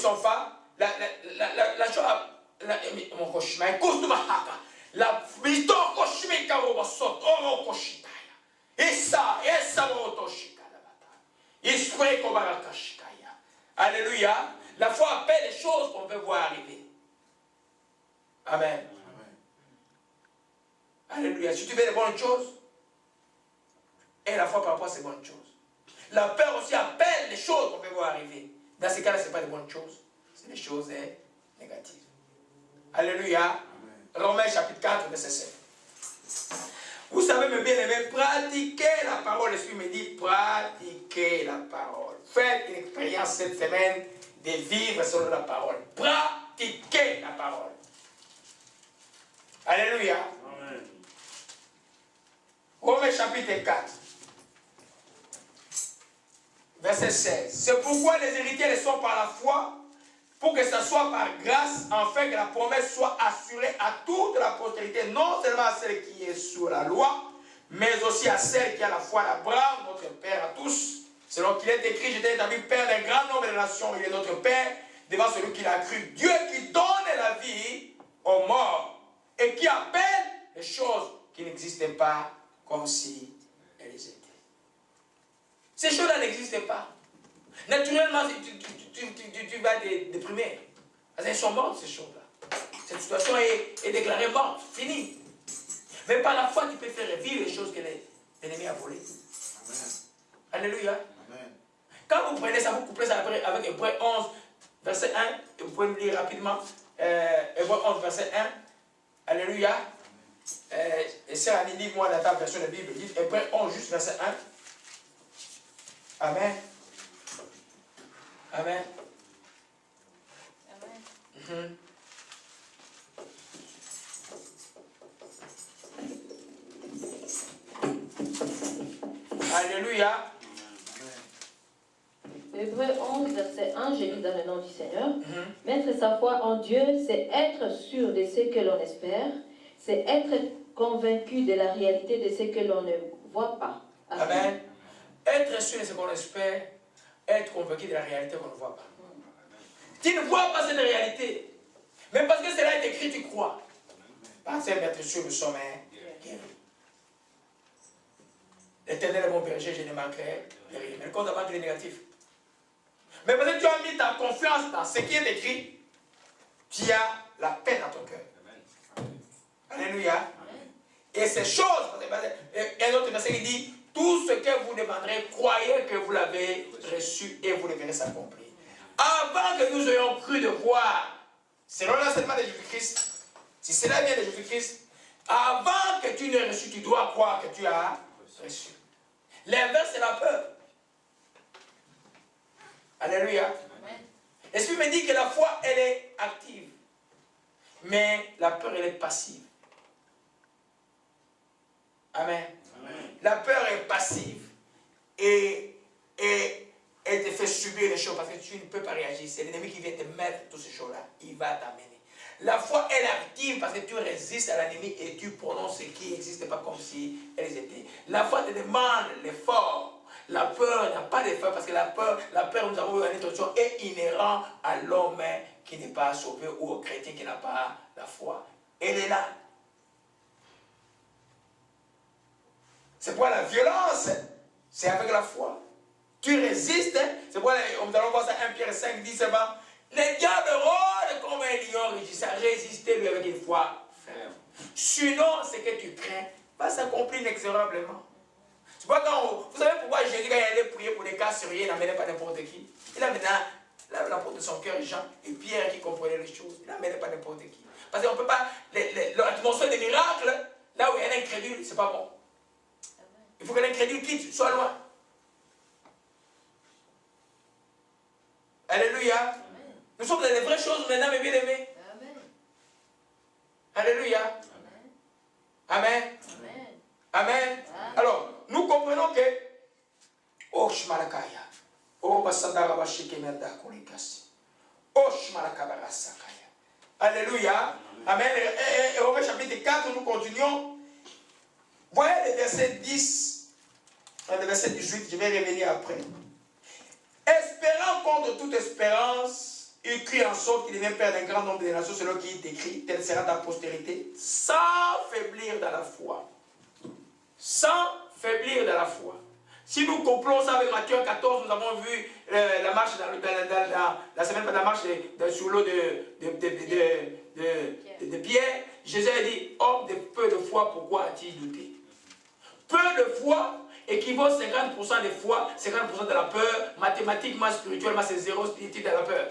son phare, la chose, mon koshima, écoute ma haka, la victoire koshima karoba sot, oro koshita, essa motoshika la bata, iskwe kobarakashikaya. Alléluia. La foi appelle les choses qu'on veut voir arriver. Amen. Alléluia. Si tu veux les bonnes choses, et la foi par rapport à ces bonnes choses. La peur aussi appelle les choses qu'on veut voir arriver. Dans ces cas-là, ce n'est pas des bonnes choses. C'est des choses négatives. Alléluia. Romains chapitre 4, verset 7. Vous savez, mes bien-aimés, pratiquez la parole. L'Esprit me dit, pratiquez la parole. Faites une expérience cette semaine de vivre selon la parole. Pratiquez la parole. Alléluia. Amen. Romains chapitre 4. Verset 16. C'est pourquoi les héritiers le sont par la foi, pour que ce soit par grâce, afin que la promesse soit assurée à toute la postérité, non seulement à celle qui est sous la loi, mais aussi à celle qui a la foi d'Abraham, notre Père à tous. Selon qu'il est écrit, j'étais établi Père d'un grand nombre de nations, il est notre Père, devant celui qui l'a cru. Dieu qui donne la vie aux morts, et qui appelle les choses qui n'existaient pas comme si elles étaient. Ces choses-là n'existent pas. Naturellement, tu vas te déprimer. Parce qu'elles sont mortes, ces choses-là. Cette situation est déclarée morte, finie. Mais par la foi, tu peux faire revivre les choses que l'ennemi a volées. Amen. Alléluia. Amen. Quand vous prenez ça, vous couplez ça avec Hébreux 11, verset 1, et vous pouvez le lire rapidement. Hébreux 11, verset 1. Alléluia. Et c'est un livre-moi dans ta version de Bible. Dites Hébreux 11, juste verset 1. Amen. Amen. Amen. Alléluia. Hébreux 11, verset 1, je lis dans le nom du Seigneur. Mettre sa foi en Dieu, c'est être sûr de ce que l'on espère, c'est être convaincu de la réalité de ce que l'on ne voit pas. Amen. Être sûr de ce qu'on espère, être convaincu de la réalité qu'on ne voit pas. Tu ne vois pas cette réalité, mais parce que cela est écrit, tu crois. Parce qu'être sûr, nous sommes guéris. L'Éternel est mon berger, je ne manquerai de rien. Mais le compte avant qu'il est négatif. Mais parce que tu as mis ta confiance dans ce qui est écrit, tu as la paix dans ton cœur. Alléluia. Et ces choses, un autre verset qui dit, tout ce que vous demanderez, croyez que vous l'avez reçu et vous le verrez s'accomplir. Avant que nous ayons cru de voir, selon l'enseignement de Jésus-Christ, si cela vient de Jésus-Christ, avant que tu n'aies reçu, tu dois croire que tu as reçu. L'inverse, c'est la peur. Alléluia. L'Esprit me dit que la foi, elle est active. Mais la peur, elle est passive. Amen. Amen. La peur est passive. Et elle te fait subir les choses parce que tu ne peux pas réagir. C'est l'ennemi qui vient te mettre toutes ces choses-là. Il va t'amener. La foi, elle est active parce que tu résistes à l'ennemi et tu prononces ce qui n'existe pas comme si elles étaient. La foi te demande l'effort. La peur n'a pas d'effort parce que la peur, nous avons vu une introduction, est inhérente à l'homme qui n'est pas sauvé ou au chrétien qui n'a pas la foi. Elle est là. C'est pourquoi la violence, c'est avec la foi. Tu résistes, c'est pourquoi nous allons voir ça 1 Pierre 5, 10, c'est bon. Le diable rôde comme un lion rugissant, résister lui avec une foi ferme. Sinon, ce que tu crains va s'accomplir inexorablement. C'est pas quand vous savez pourquoi Jésus, quand il allait prier pour les cas sérieux, il n'amenait pas n'importe qui. Il amenait la porte de son cœur, Jean et Pierre qui comprenaient les choses. Il n'amenait pas n'importe qui. Parce qu'on ne peut pas, l'atmosphère des miracles, là où il y a un incrédule, c'est pas bon. Il faut que l'incrédule quitte, soit loin. Alléluia. Amen. Nous sommes dans les vraies choses maintenant, mes bien-aimés. Alléluia. Amen. Amen. Amen. Alors, nous comprenons que oh shmarakaya, oh basandara bashike merda kulikasi, oh shmarakabara sakaya. Alléluia. Amen. Et Romains chapitre 4, nous continuons. Voyez le verset 10, le verset 18, je vais revenir après. Espérant contre toute espérance il crie en sorte qu'il devient père d'un grand nombre de nations, selon qui il écrit, telle sera ta postérité, sans faiblir dans la foi. Sans faiblir dans la foi. Si nous couplons ça avec Matthieu 14, nous avons vu la marche la semaine de la marche sur l'eau de Pierre. Jésus a dit, homme de peu de foi, pourquoi as-tu douté? Peu de foi équivaut 50% de foi, 50% de la peur. Mathématiquement, spirituellement, c'est zéro spirituel de la peur.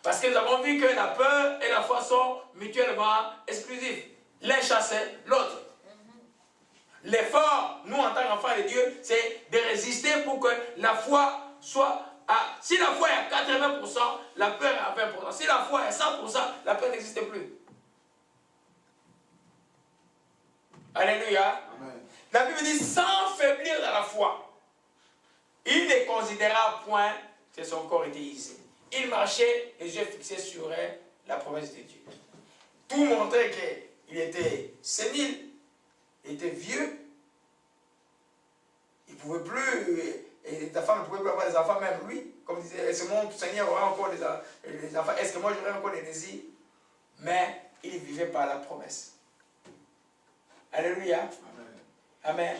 Parce que nous avons vu que la peur et la foi sont mutuellement exclusives. L'un chasse l'autre. L'effort, nous en tant qu'enfants de Dieu, c'est de résister pour que la foi soit à... Si la foi est à 80%, la peur est à 20%. Si la foi est à 100%, la peur n'existe plus. Alléluia. Amen. La Bible dit sans faiblir dans la foi. Il ne considéra point que son corps était usé. Il marchait les yeux fixés sur la promesse de Dieu. Tout montrait qu'il était sénile. Il était vieux. Il ne pouvait plus, et ta femme ne pouvait plus avoir des enfants, même lui. Comme disait, est-ce que mon Seigneur aura encore des enfants? Est-ce que moi j'aurai encore des désirs? Mais il vivait par la promesse. Alléluia. Amen. Amen. Amen.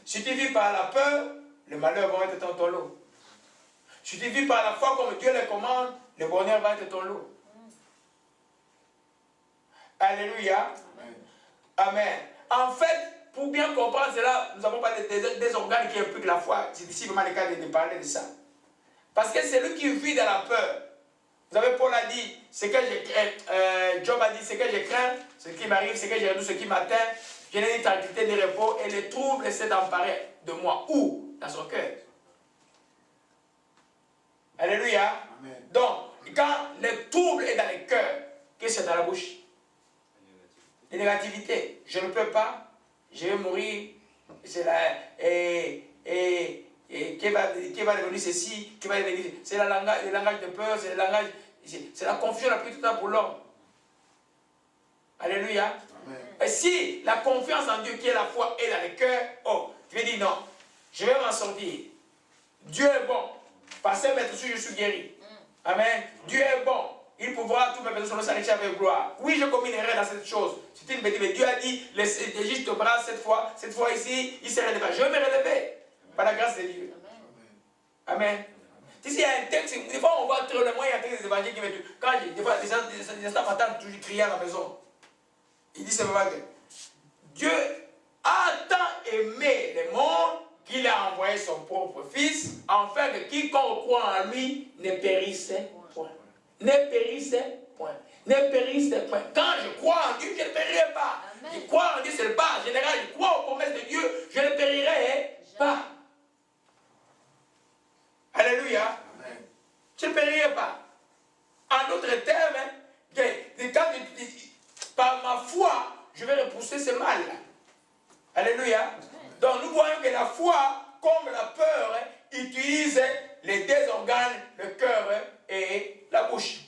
Si tu vis par la peur, le malheur va être dans ton lot. Si tu vis par la foi comme Dieu le commande, le bonheur va être ton lot. Alléluia. Amen. Amen. En fait, pour bien comprendre cela, nous avons parlé des organes qui impliquent la foi. C'est ici vraiment le cas de parler de ça. Parce que c'est lui qui vit dans la peur. Vous savez, Paul a dit, Job a dit, ce que je crains, ce qui m'arrive, ce que j'ai redoute, ce qui m'atteint, je n'ai ni tranquillité ni repos, et le trouble s'est emparé de moi. Où? Dans son cœur. Alléluia. Amen. Donc, quand le trouble est dans le cœur, qu'est-ce que c'est dans la bouche? La négativité. Je ne peux pas. Je vais mourir, c'est là, qui va devenir ceci, qui va devenir, c'est le langage de peur, c'est le langage, c'est la confusion la plus totale pour l'homme. Alléluia. Amen. Et si la confiance en Dieu qui est la foi est dans le cœur, oh, tu veux dire non, je vais m'en sortir. Dieu est bon. Passez mettre dessus, je suis guéri. Amen. Dieu est bon. Il pourra tout me faire selon sa richesse avec gloire. Oui, je combinerai dans cette chose. C'est une bêtise. Mais Dieu a dit, les juste te bras cette fois ici, il se relèvera. Je vais me relever. Par la grâce de Dieu. Amen. Amen. Tu sais, il y a un texte, des fois on voit très loin, il y a un texte des évangiles qui me dit, quand des fois des instants m'attendent toujours crier à la maison. Il dit simplement que Dieu a tant aimé le monde qu'il a envoyé son propre Fils, afin que quiconque croit en lui ne périsse point. Ne périsse point. Ne périsse point. Quand je crois en Dieu, je ne périrai pas. Amen. Je crois en Dieu, c'est le pas général. Je crois aux promesses de Dieu, je ne périrai pas. Alléluia. Amen. Je ne périrai pas. En d'autres termes, par ma foi, je vais repousser ce mal. Alléluia. Amen. Donc nous voyons que la foi, comme la peur, utilise les deux organes, le cœur et la bouche.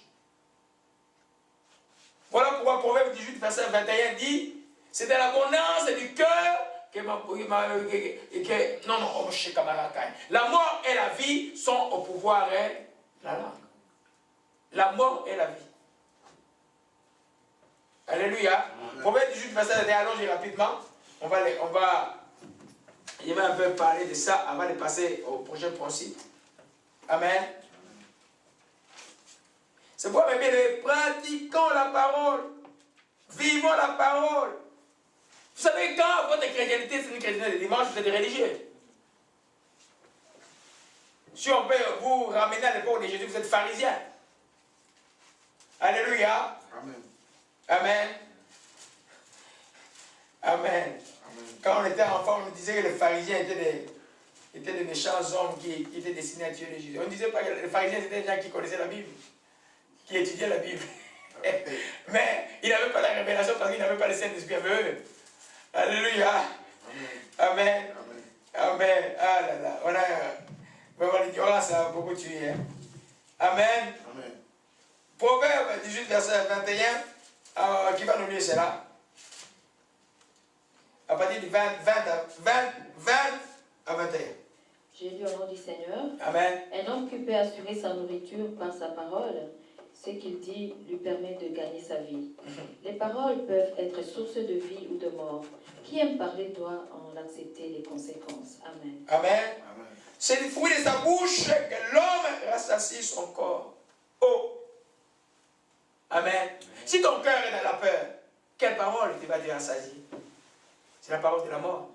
Voilà pourquoi Proverbe 18, verset 21 dit, c'est de l'abondance du cœur que la mort et la vie sont au pouvoir de la langue. La mort et la vie. Alléluia. Proverbe 18, verset 21, allons-y rapidement. Je vais un peu parler de ça avant de passer au prochain principe. Amen. C'est pourquoi, mes bien-aimés, pratiquons la parole. Vivons la parole. Vous savez, quand votre chrétienté, c'est une chrétienté de dimanche, vous êtes religieux. Si on peut vous ramener à l'époque de Jésus, vous êtes pharisien. Alléluia. Amen. Amen. Amen. Quand on était enfant, on nous disait que les pharisiens étaient des méchants hommes qui étaient destinés à tuer les Jésus. On ne disait pas que les pharisiens étaient des gens qui connaissaient la Bible, qui étudiaient la Bible. Mais ils n'avaient pas la révélation parce qu'ils n'avaient pas le Saint-Esprit avec eux. Alléluia. Amen. Amen. Ah là là. On a vraiment l'ignorance, ça a beaucoup tué. Hein? Amen. Amen. Proverbe 18, verset 21. Qui va nous lire cela? À partir du 20 à 21. J'ai lu au nom du Seigneur. Amen. Un homme qui peut assurer sa nourriture par sa parole, ce qu'il dit lui permet de gagner sa vie. Les paroles peuvent être source de vie ou de mort. Qui aime parler doit en accepter les conséquences. Amen. Amen. C'est le fruit de sa bouche que l'homme rassasie son corps. Oh. Amen. Si ton cœur est dans la peur, quelle parole tu vas te rassasier? C'est la parole de la mort.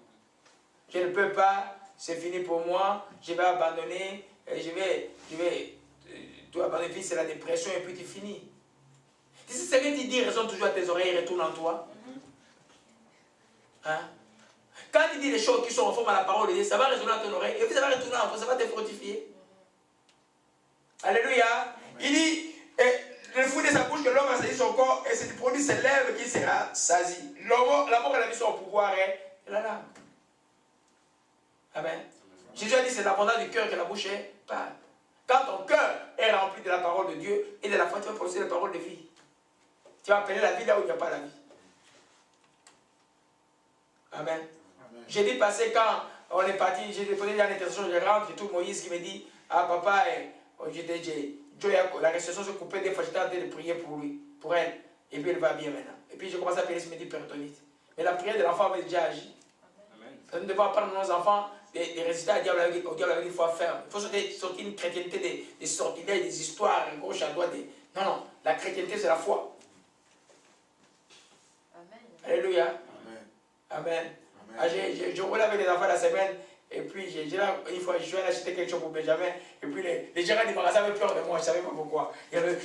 Je ne peux pas, c'est fini pour moi, je vais abandonner, tu abandonner, c'est la dépression et puis tu finis. Si c'est ce que tu dis, résonne toujours à tes oreilles, retourne en toi. Hein? Quand tu dis des choses qui sont conformes à la parole de Dieu, ça va résonner à ton oreille et puis ça va retourner en toi, ça va te fortifier. Alléluia. Il dit, le fruit de sa bouche que l'homme a saisi son corps et c'est du produit ses lèvres qui sera sasi. La mort et la vie sont au pouvoir et la langue. Amen. Jésus a dit c'est l'abondance du cœur que la bouche est parle. Quand ton cœur est rempli de la parole de Dieu et de la foi, tu vas produire la parole de vie. Tu vas appeler la vie là où il n'y a pas la vie. Amen. J'ai dit passé quand on est parti, j'ai déposé dans l'intercession, je rentre, j'ai tout Moïse qui me dit, ah papa, la récession se coupait des fois, j'étais en train de prier pour lui, pour elle, et puis elle va bien maintenant. Et puis je commence à prier, il me dit péritonite. Mais la prière de l'enfant avait déjà agi. Nous devons apprendre à nos enfants des résultats au diable avec il faut faire. Il faut sortir une chrétienté des sortilèges, des histoires, gauche à droite. Non, non, la chrétienté c'est la foi. Amen. Alléluia. Amen. Amen. Ah, je roulais avec les enfants la semaine, et puis une fois je suis allé acheter quelque chose pour Benjamin, et puis les gérants du magasin avaient peur de moi, je ne savais pas pourquoi. Ils voulaient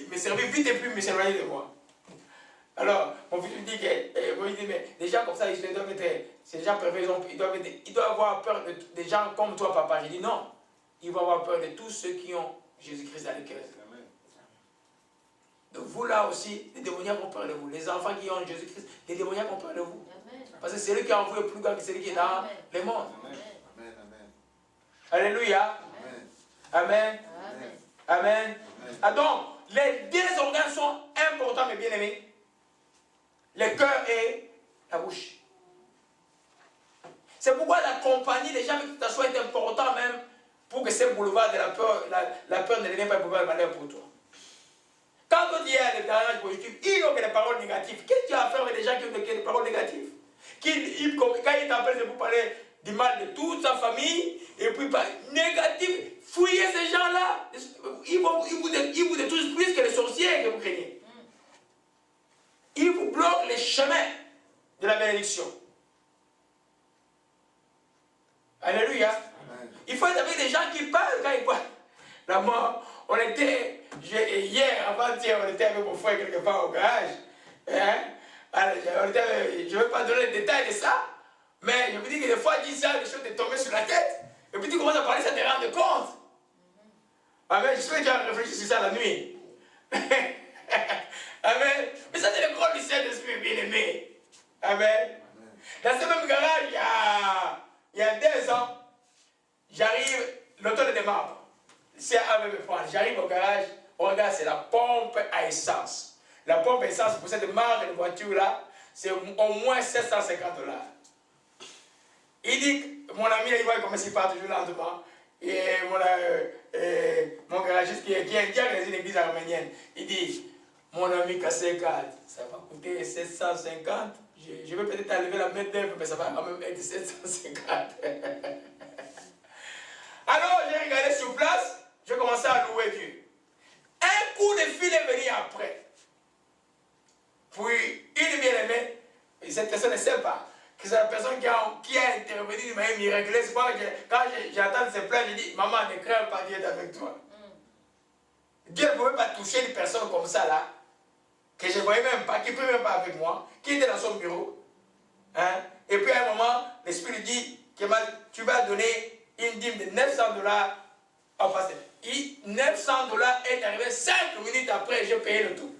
me servir vite et puis me s'éloigner de moi. Alors, mon fils me dit que, mais des gens comme ça, ils doivent être, ces gens pervers, ils doivent avoir peur des gens comme toi, papa. J'ai dit non, ils vont avoir peur de tous ceux qui ont Jésus-Christ dans le cœur. Donc vous là aussi, les démoniaques ont peur de vous. Les enfants qui ont Jésus-Christ, les démoniaques ont peur de vous. Amen. Parce que c'est lui qui a envoyé plus grand que celui qui est dans le monde. Amen. Amen. Amen. Alléluia. Amen. Amen. Amen. Ah donc, les deux organes sont importants, mes bien-aimés. Le cœur et la bouche. C'est pourquoi la compagnie des gens qui t'assoient est important même pour que ce boulevard de la peur ne devienne pas un boulevard de malheur pour toi. Quand on dit à l'éternel positif, ils ont des paroles négatives. Qu'est-ce que tu as à faire avec des gens qui ont des paroles négatives? Quand ils t'appellent, c'est pour parler du mal de toute sa famille, et puis négatif, fouillez ces gens-là. Ils vous détruisent plus que les sorciers que vous craignez. Ils vous bloquent les chemins de la bénédiction. Alléluia. Amen. Il faut être avec des gens qui parlent quand ils parlent. La mort, on était, hier, avant-hier, on était avec mon frère quelque part au garage. Hein? Alors, je ne vais pas donner les détails de ça, mais je me dis que des fois, dis ça, les choses te tombent sur la tête, et puis tu commences à parler, ça te rend compte. Amen. Je sais que tu as réfléchi sur ça la nuit. Amen. Mais ça, c'est le grand lycée de l'esprit bien-aimé. Amen. Dans ce même garage, il y a 2 ans, j'arrive, l'auto ne démarre pas. C'est à me prendre. J'arrive au garage, on regarde, c'est la pompe à essence. La pompe à essence pour cette marque de voiture-là, c'est au moins 750 $. Il dit, mon ami, il voit comme s'il part toujours lentement. Et mon garagiste qui est indien, dans une église arménienne, il dit, mon ami Kassékat, ça va coûter 750. Je vais peut-être enlever la main d'œuvre, mais ça va quand même être 750. Alors, j'ai regardé sur place, j'ai commencé à louer Dieu. Un coup de fil est venu après. Puis, une bien-aimée, cette personne ne sait pas que c'est la personne qui a intervenu d'une manière miraculeuse. Quand j'entends ces plaintes, je dis, maman, ne crains pas, Dieu est avec toi. Dieu ne pouvait pas toucher une personne comme ça là, que je ne voyais même pas, qui ne peut même pas avec moi, qui était dans son bureau. Hein? Et puis à un moment, l'Esprit lui dit, tu vas donner une dîme de 900 $. Enfin, 900 $ est arrivé 5 minutes après, j'ai payé le tout.